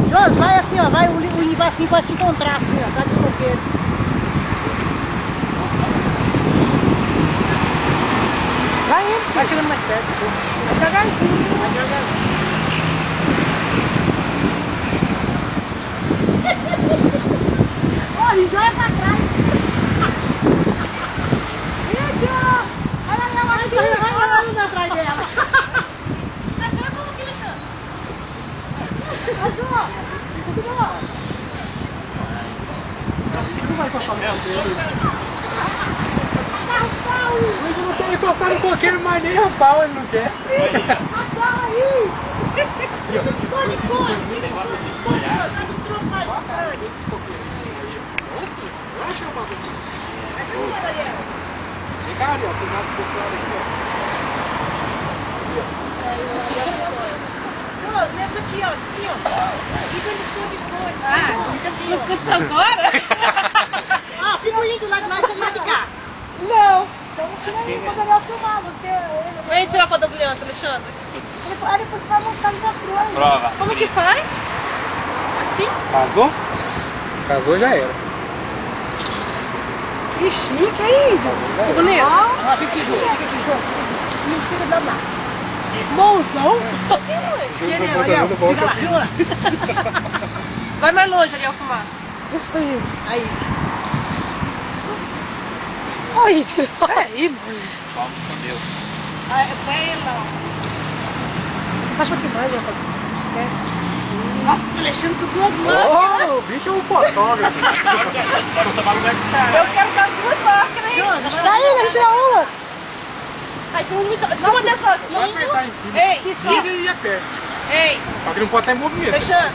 Josi, vai assim, ó, vai, o Ivacinho vai te encontrar assim, ó, tá de coqueiro. Vai indo, vai chegando mais perto. Vai devagarzinho, vai devagarzinho. Ó, ele joga pra trás. Olha lá, olha atrás dela. Atira como que ele chama? Ajudou. Não vai encostar no coqueiro. Mas eu não quero encostar no coqueiro, mas nem a pau ele não quer. Agarra aí. Esconde. Eu acho que é uma coisa. Vem cá, Ariel, tem nada do outro lado aqui, ó. Josi, nessa aqui, ó, assim, ó. Fica no esconde. Ah, fica assim, não fica essas horas? Ah, fica indo do lado de lá e você vai ficar. Não. Então não tira aí, quando ele filmar, você... Vem tirar foto das alianças, Alexandre. Aí depois vai montar no cruz. Prova. Como que faz? Assim? Casou? Casou já era. Que chique, hein, Índio? Bonito. Ah, fica aqui, Josi. Não fica do lado lá. Mãozão. Fica lá, jura. Vai mais longe, Ariel, fumar. Isso aí. Aí. Olha, Índio, olha aí, mano. Vamos com Deus. Vai lá. Acho que mais, ó. Nossa, o Alexandre do outro lado. Oh, o bicho é um fotógrafo. Bora tomar lugar de cara. Eu quero dar duas máscaras aí. Daí, vamos tirar uma. Aí tira uma dessa. Só apertar em cima. Ei, Vira e aperta. Ei, Só que não pode estar em movimento. Alexandre.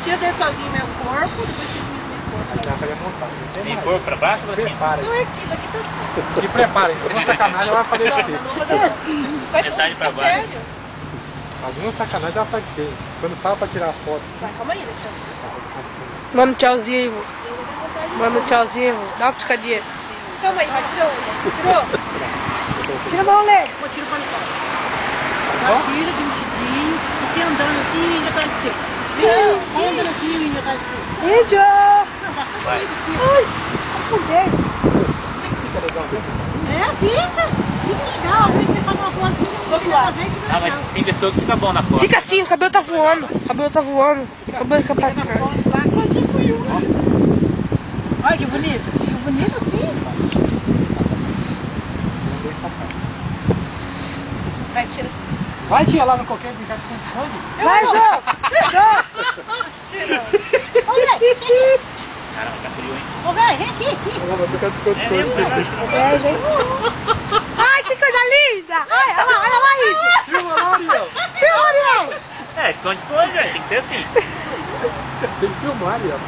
Tira dentro sozinho meu corpo, depois tira o meu corpo. Aí já vai montar. Não tem Vem mais. pôr pra baixo ou pra cima? Prepara Não aí. é aqui, daqui tá assim. Se prepara, hein? Uma sacanagem ela vai aparecer. Não vou fazer não. Vai Metade pra é baixo. sério. Alguma sacanagem ela vai aparecer. Quando fala pra tirar foto. Vai, calma aí, Alexandre. Mano, tchauzinho, vô. Mano, tchauzinho, vô. Dá uma piscadinha. Calma aí, vai, tirou uma. Tirou? Tira a mão, Lê. Vou tirar pra fora. Vai, tira de mexidinho. E você andando assim, o índio atrás de você. Vai andando assim, o índio atrás de você. Índio! Não, vai fazer Vai. isso aqui. Ai, afundei. Fica legal. Às vezes você faz uma coisa assim, Do outro lado. Ah, mas tem pessoa que fica bom na foto. Fica assim, o cabelo tá voando. O cabelo tá voando. O cabelo fica pra trás. Olha que bonito. Fica bonito assim. Vai, tira. Vai, tia, lá no coqueiro brincar de esconde. Vai, João! Tira. Caramba, tá frio, hein? Ô, velho, vem aqui. Ela vai brincar de esconde. É mesmo, cara? Ai, que coisa linda! Ai, olha lá, Índio! Filma lá, Ariel. Filma, Ariel! É, esconde, velho. Tem que ser assim. Tem que filmar, Ariel.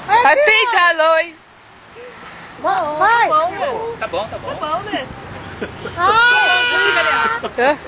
Vai peidar, Loi! Vai! Bom, né? Tá bom, tá bom. Bom, né? Hã?